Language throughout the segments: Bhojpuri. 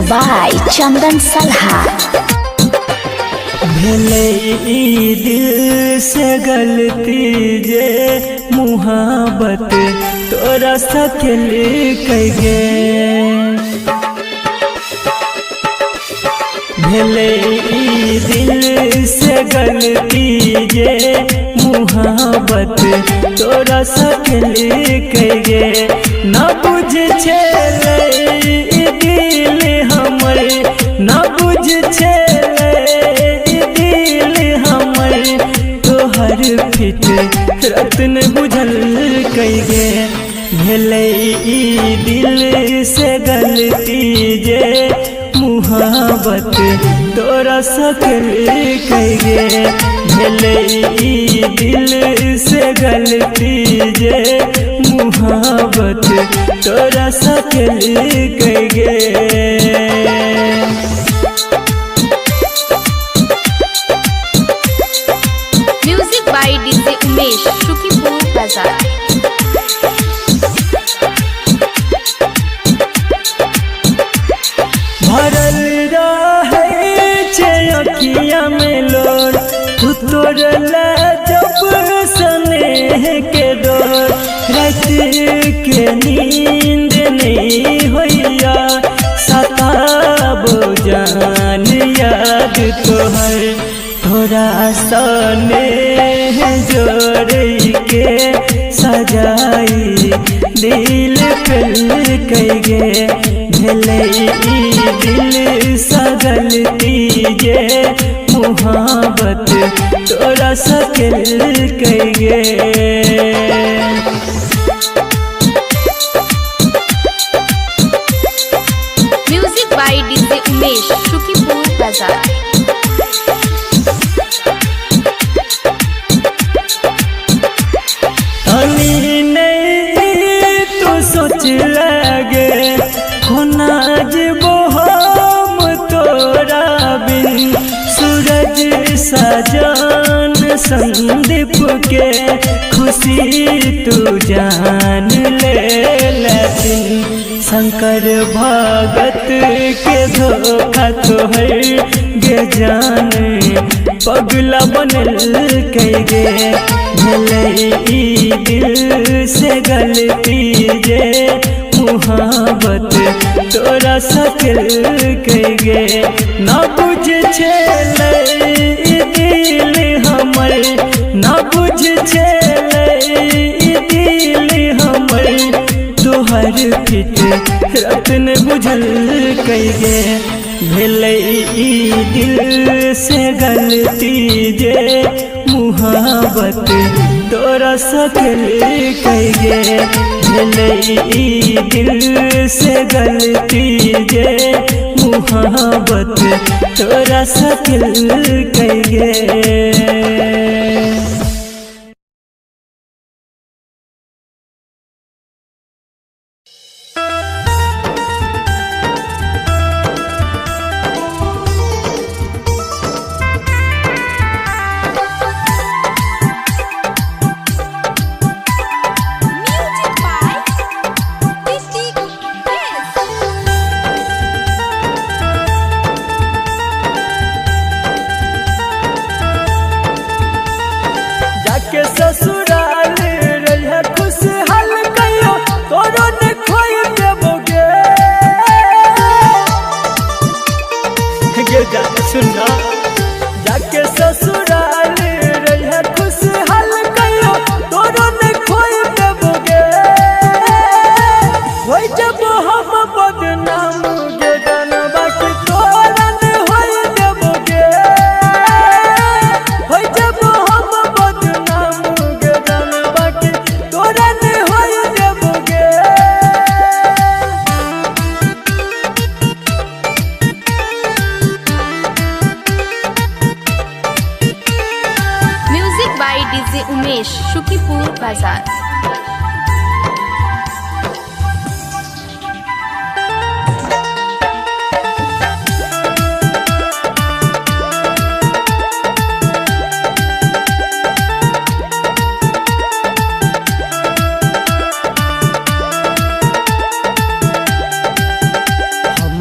by Chandan Salha। भेले ई दिल से गलती जे मुहाबत तोरा सकेल कइगे। भेले ई दिल से गलती जे मुहाबत तोरा सकेल कइगे। ना बुझ छेले ई दिल हमर, ना बुझ छेले तोहर फिट रत्न बुझल कइगे। भेले ई दिल से गलती जे मुहाबत तोरा सकेल कइगे। भेले ई दिल से गलती जे मुहाबत तोरा सकेल कइगे। DJ उमेश शुकीपुर बाजार। भरल रहे छे अखिया में लोर, तू तोड़ला जब स्नेह के डोर। रात के नींद नहीं होइया, सताबो जान याद तोहर। थोड़ा सने जोड़ के सजाई दिल पे कइगे। भेले ई दिल से गलती जे मुहाबत तोरा सकेल कइगे। Music by DJ Umesh Shukipur बाजार। सोच लगे होना जबो हम तोरा बिन। सूरज सजान संदीप के खुशी तू जान ले लेकिन। शंकर भगत के धोखा तोहर गे जान पगला बनल कइगे। भेले ई दिल से गलती जे मुहाबत तोरा सकेल कइगे। ना बुझ छेले ई दिल हमर, ना बुझ छेले ई दिल हमर। तोहर फिट रत्न बुझल कइगे। भेले ई दिल से गलती जे मुहाबत तोरा सकेल कइगे। भेले ई दिल से गलती जे मुहाबत तोरा सकेल कइगे।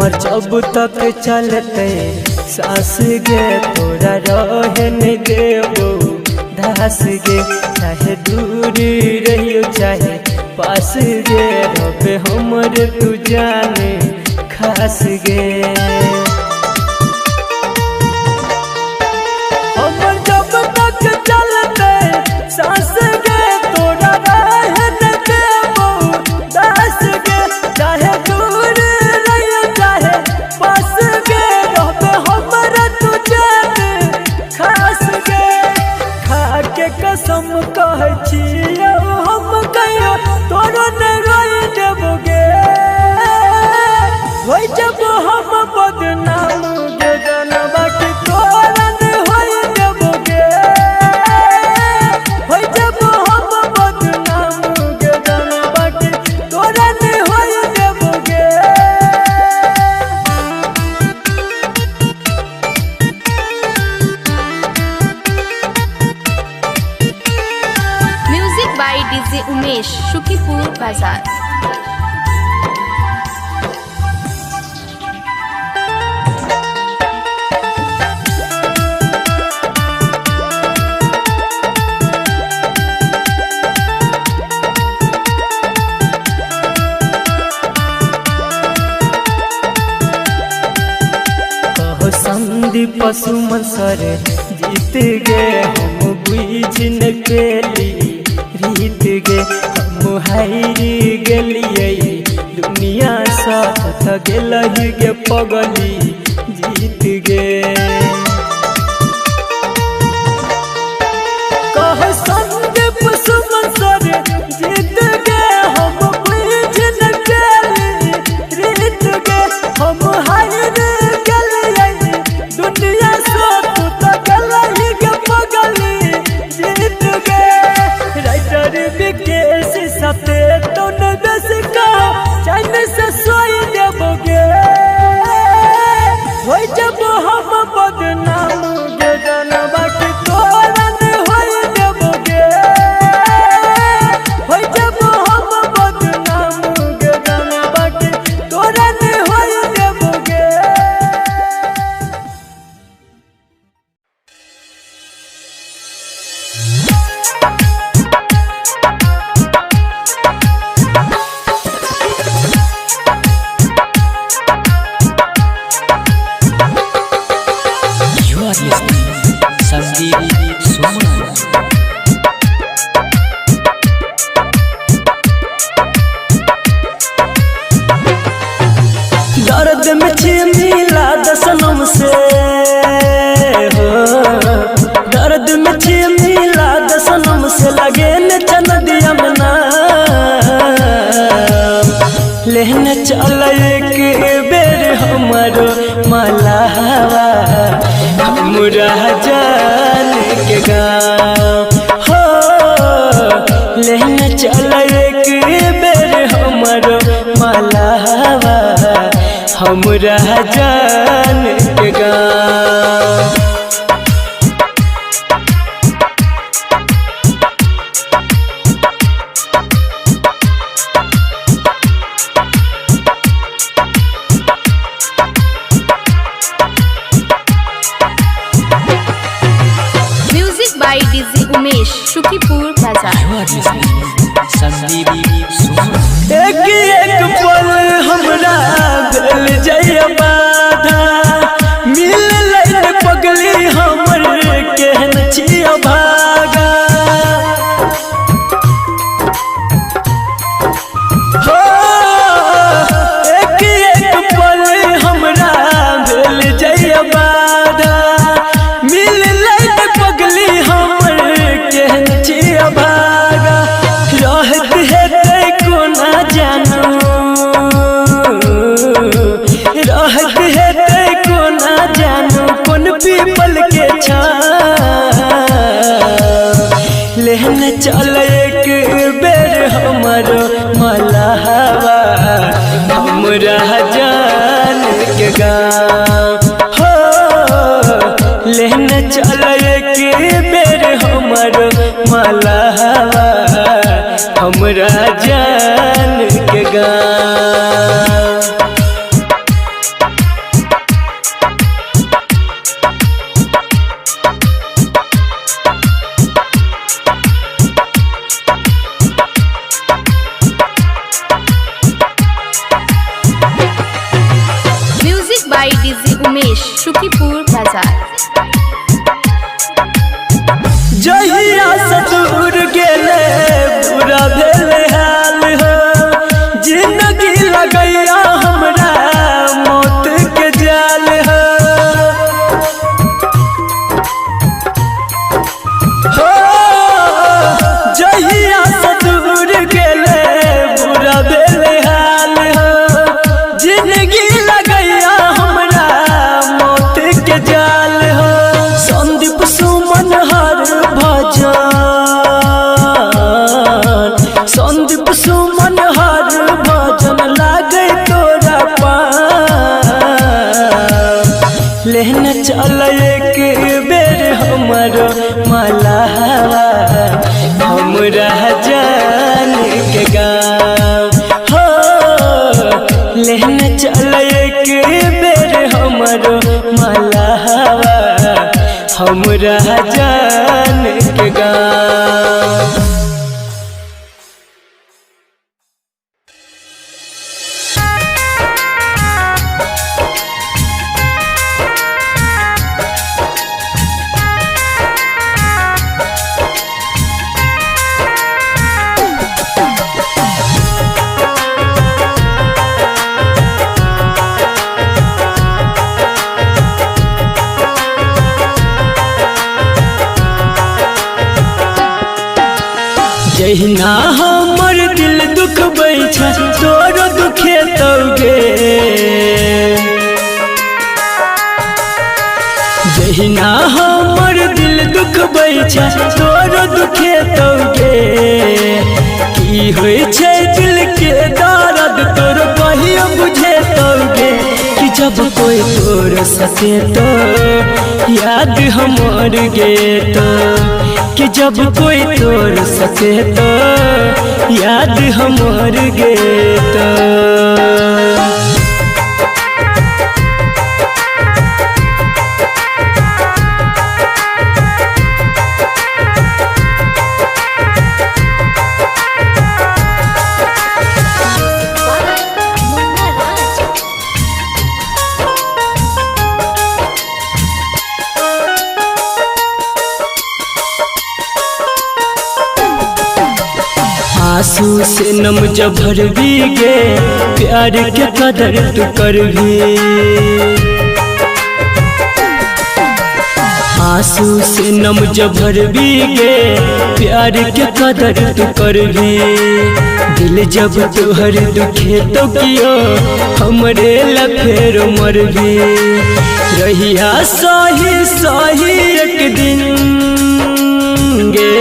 हमर जब तक चलते सास गे तोरा रहन देबो दास गे, चाहे दूर रहियो चाहे पास गे, रबे हमर तू जाने खास गे। हमर जब तक चलते सास गे तोरा रहन देबो दास गे, चाहे दूर रहियो चाहे पास गे, रबे हमर तू जाने खास गे। खा के कसम कहै छियौ हम कहियो तोरो नहीं रोइ देबोगे, होई जब हम बदनाम गे जानबा कि तोरा नहीं होई देबोगे, होई जब हम बदनाम गे जानबा कि तोरा नहीं होई देबोगे। Music by DJ Umesh, Shukipur बाजार। कहो संदीप सुमन सर जीत गे, हम बुझ न पेली रीत गे, हम हारी गेलियै दुनिया साथ गेलहि गे पगली जीत गे। कहो संदीप सुमन सर जीत गे, हम बुझ न पेली रीत गे, हम हारी गेलियै दुनिया साथ गेलहि गे पगली जीत गे। राइटर विकेश साथे तो न बेस का चैन से सोई देबोगे, होई जब हम बदनाम गे जानबा कि तोरा नहीं होई देबोगे, होई जब हम बदनाम गे जानबा कि तोरा नहीं होई देबोगे। You are listening Sandeep Suman. दर्द में मिला दसनम से हो, दर्द में मिला दसनम से लगे न चल दिया मना, लेने चल एक बेर हमारो मलावा हमरा जान के गाँव हो, लेने चल एक बेर हमारो मलावा हमरा जान के गाँव। Music by DJ Umesh, Shukipur Bazar. You are listening Sandeep Suman. एक पल हमरा भेल जय बाधा, मिल लैन पगली हमर केहन छिय भागा, हो एक पल हमरा भेल जय बाधा, मिल लैन पगली हमर केहन छिय भागा, रहत हेतै कोना जानू, रहत हेतै कोना जानू कोन पीपल के छाँव, लेने चल एक बेर हमरो मलावा हमरा जान के गाँव हो, लेने चल एक बेर हमरो मलावा हमरा जान के गाँव। उमेश, सुखीपुर बाजार। जहिया से दूर गेले बुरा भेले हाल हो, जिंदगी लगैया हमरा मौत के जाल हो। जहिया से दूर गेले बुरा भेले हाल हो, जिंदगी लगैया हमरा मौत के जाल हो। संदीप सुमन हर भजन, संदीप सुमन हर भजन लागे तोरा पास। लेहन चल एक बेर हमर मलहवा, हमरा जान के गाँव हो। लेहन चल एक बेर हमर मलहवा, हमरा जान के गाँव। जहिना हमर दिल दुख बैठा तोरो दुखे तौगे, जहिना हमर दिल दुख बैठा तोरो दुखे तौगे। की होय छै दिल के दर्द तोर कहियो बुझे तौगे, कि जब कोई तोर सके तो याद हमर गे तो, कि जब कोई तोड़ सके तो याद हमर गे तो। आंसू से नम जब भर भी गे, प्यार के कदर तू कर भी। आंसू से नम जब भर भी गे, प्यार के कदर तू कर भी। दिल जब तोहर दुखे तो कियो हमरे लफेर मर भी। रहिया सही सही एक दिन गे,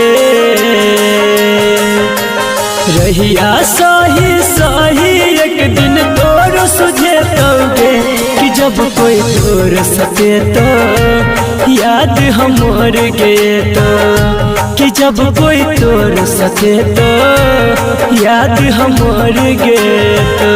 रहिया सही सही एक दिन तोर सुझे तौगे, कि जब कोई तोर सके तो याद हमर गे तो, कि जब कोई तोर सके तो याद हमर गे तो।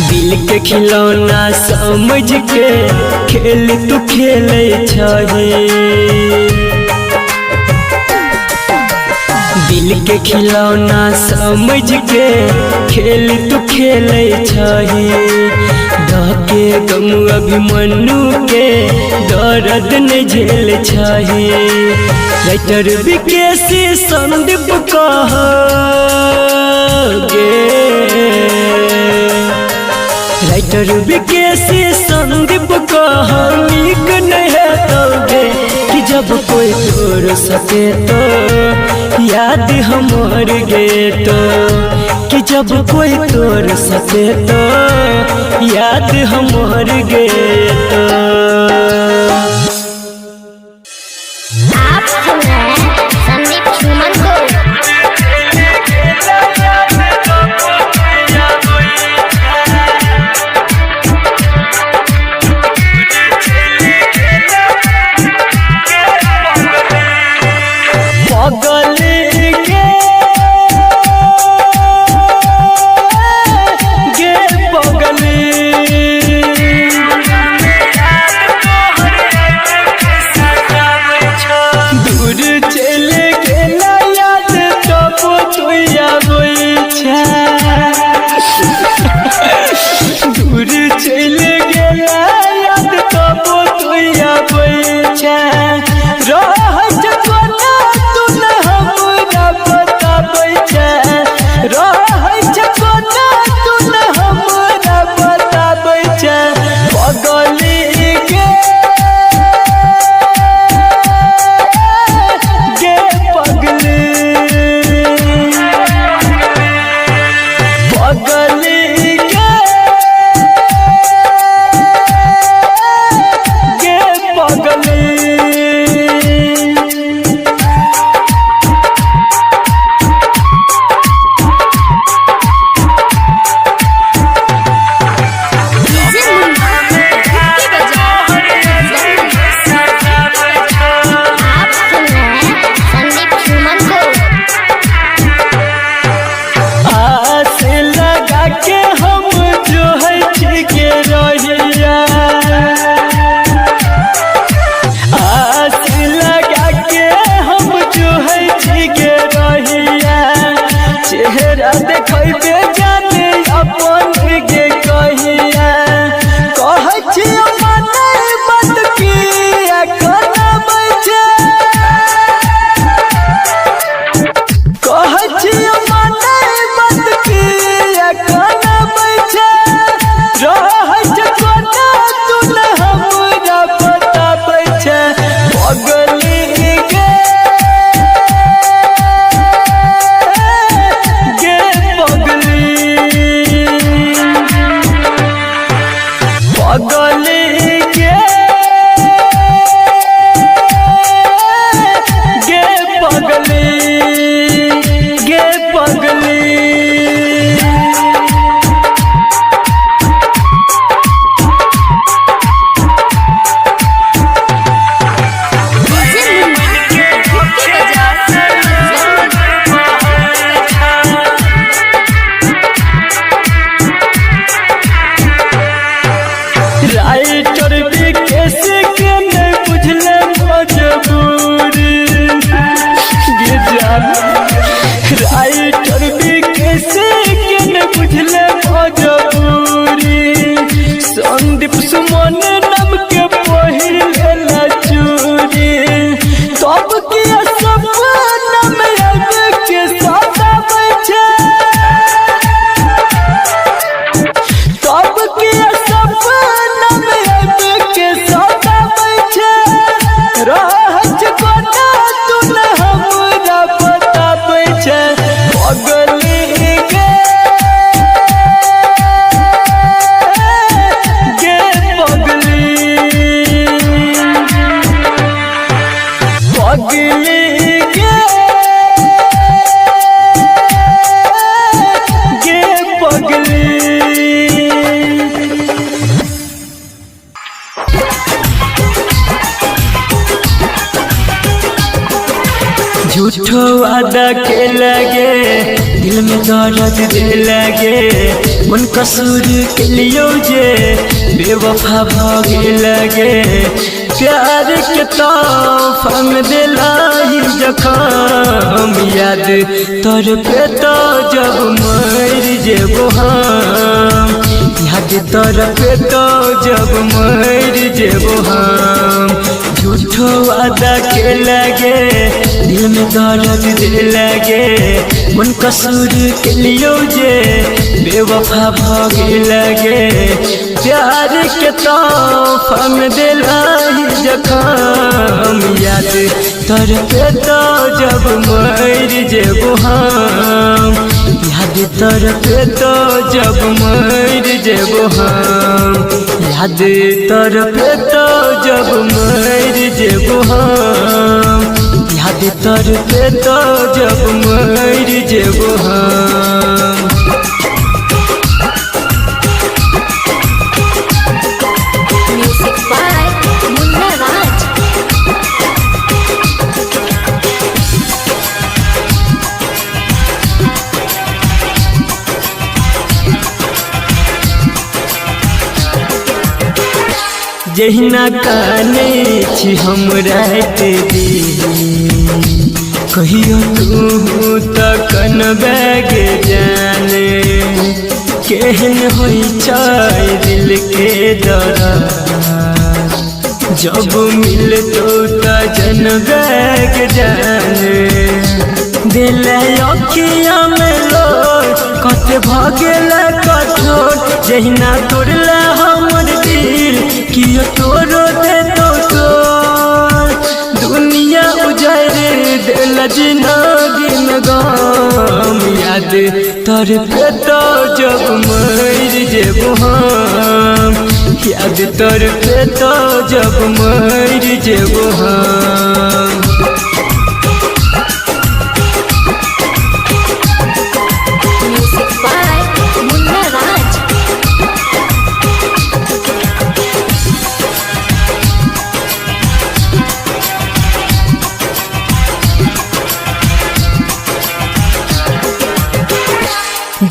दिल के खिलौना समझ के खेल तू खेले छही। दिल के खिलौना समझ के खेल तू खेले छही। धके गम अभिमन्यु के दर्द न झेल छही। राइटर विकेसी संदीप कहे, राइटर विकेसी संदीप नीक नहीं है तौगे, कि जब कोई तोड़ सके तो याद हमर गे तो, कि जब कोई तोड़ सके तो याद हमर गे तो। आप सुन रहे हैं संदीप सुमन को। चल गेला याद कबो तुया बैठा रह कोना तू न हमरा बताबै छै रह कोना तू न हमरा बताबै छै पगली गे पगली पगली गे पगली चेहरा देखबे जाने अपन गे कहिया कह छियो माने मत किया करबै छै कह छियो माने मत किया करबै छै रह कोना तू न हमरा बताबै छै पगली राइटर विकेश के नहीं बुझले मजबूरी गे जान राइटर विकेश के नहीं बुझले मजबूरी संदीप सुमन नाम के पहिलेला चूरी तब के सपना में आब के सताबै छै तब के सपना रह कोना तू न हमरा बताबै छै पगली गे पगली पगली गे पगली झूठो वादा के लगे दिल में दर्द दे लगे मन कसूर के लियो जे बेवफा भागे लगे प्यार के तोहफा में दिलाई जखम याद तोर पे तो जब मर जेबो हम याद तोर पे तो जब मर जेबो हम झूठो वादा के लगे दिल में दर्द दे लगे मन कसूर के लियो जे बेवफा भागे लगे प्यार के तोहफा में दिलाई जखम याद तोर पे तो जब मर जेबो हम याद तोर पे तो जब मर जेबो हम याद तोर पे तो जब मर जेबो हम याद तोर पे तो जब मर जेबो हम म्यूजिक बाय मुन्ना राज। जहिना काने छी हम रात दी कहियो तू तकन बैग जाने केहन होई चाय दिल जब मिल तो जनबे के जाने दिल अखिया में लो कते भगेल कठोर जहिना तोड़ला हमर दिल कियो तोरो दे तो दुनिया उजारे दिल जिंदगी में गम याद तर पे तो जब मर जेबो हम याद तर पे तो जब मर जेबो हम Music by Munna Raj.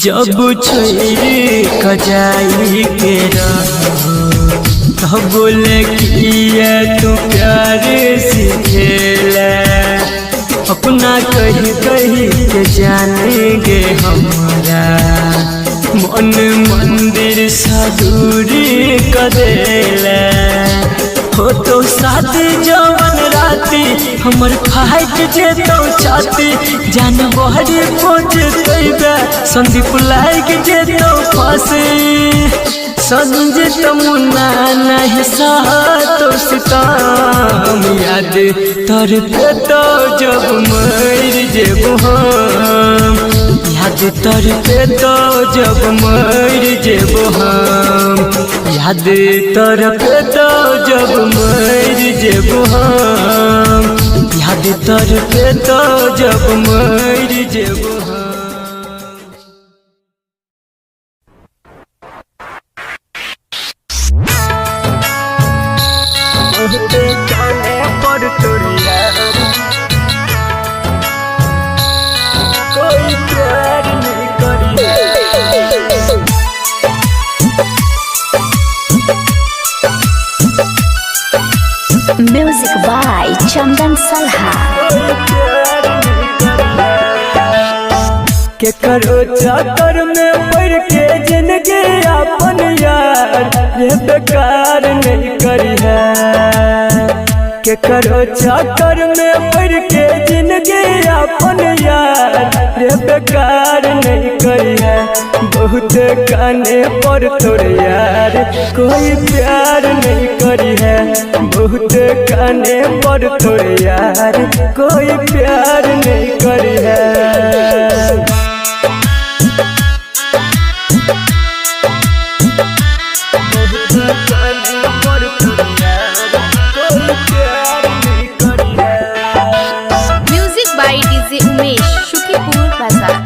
जब छोरी कजाई के तब बोले किए तू प्यार सीखेला अपना कही कही के जानेंगे हमारा मन मंदिर सा दूरी कदेला हो तो शादी जवन राती हमर फाइट जे तो छाती जान बहरी पहुँच तैबे संदीप लाइक जे तो फांसी संजित मुन्ना नहीं तो सितम याद तर पे तो जब मर जेबो हम याद तर पे तो जब मर जेबो हम याद तर पे तो जब मर जेबो हम याद तर पे तो जब मर जेबो हम जाने पर तोरिया कोई प्यार नहीं करिया Music by Chandan Salha. के करो चाकर में पड़ के जिंदगी अपन यार रे बेकार नहीं करी है के करो चाकर में पड़ के जिंदगी अपन यार रे बेकार नहीं करी है बहुत काने पर तोरे यार कोई प्यार नहीं करी है बहुत काने पर तोरे यार कोई प्यार नहीं करी है music by DJ Umesh Shukipur Bazar.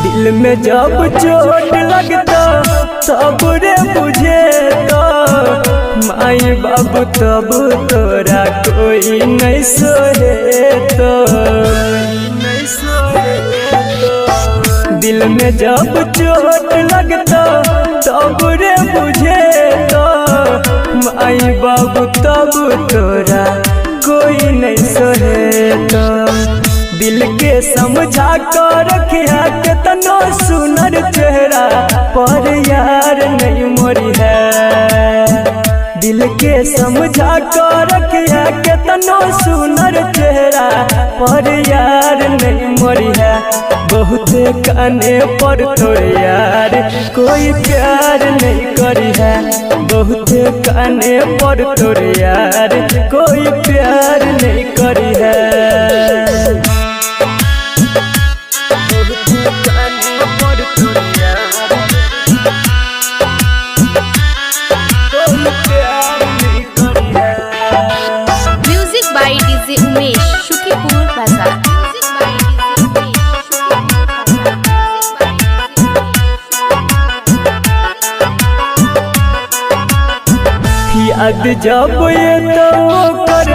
दिल में जब चोट लगता तब रे बुझे तो माई बाबू तब तोरा कोई नहीं सोहे तो दिल में जब चोट लगता तब रे बुझे तो माई बाबू तब तोरा कोई नहीं सोहे तो दिल के समझा कर रखिया कितनो सुनर चेहरा पर यार नहीं मोरी है दिल के समझा कर रखिया कितनो सुनर चेहरा पर यार नहीं मोरी है बहुत काने पर तोरे यार कोई प्यार नहीं करी है बहुत काने पर तोरे यार कोई प्यार नहीं करी है music by DJ Umesh Shukipur Bazar. याद जब ये तो कर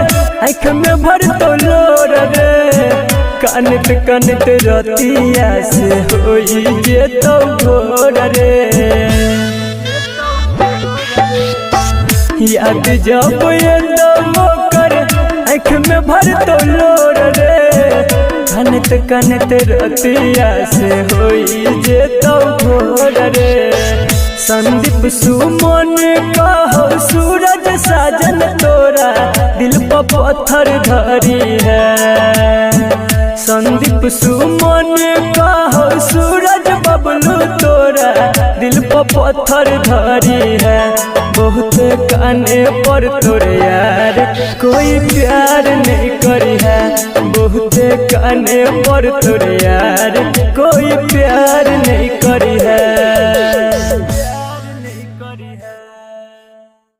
आँख में भर तो लोर रे कानत कानत रतिया से होई जे तो भोर रे याद जब ये तो कर आँख में भर तो लोर रे कानत कनत कनत रतिया से होई जे तो भोर रे। संदीप सुमन कहो सूरज साजन तोरा दिल पर पत्थर धरी है। संदीप सुमन कहो सूरज बबलू तोरा दिल पर पत्थर धरी है। बहुत काने पर तोरे यार कोई प्यार नहीं करी है। बहुत काने पर तोरे यार कोई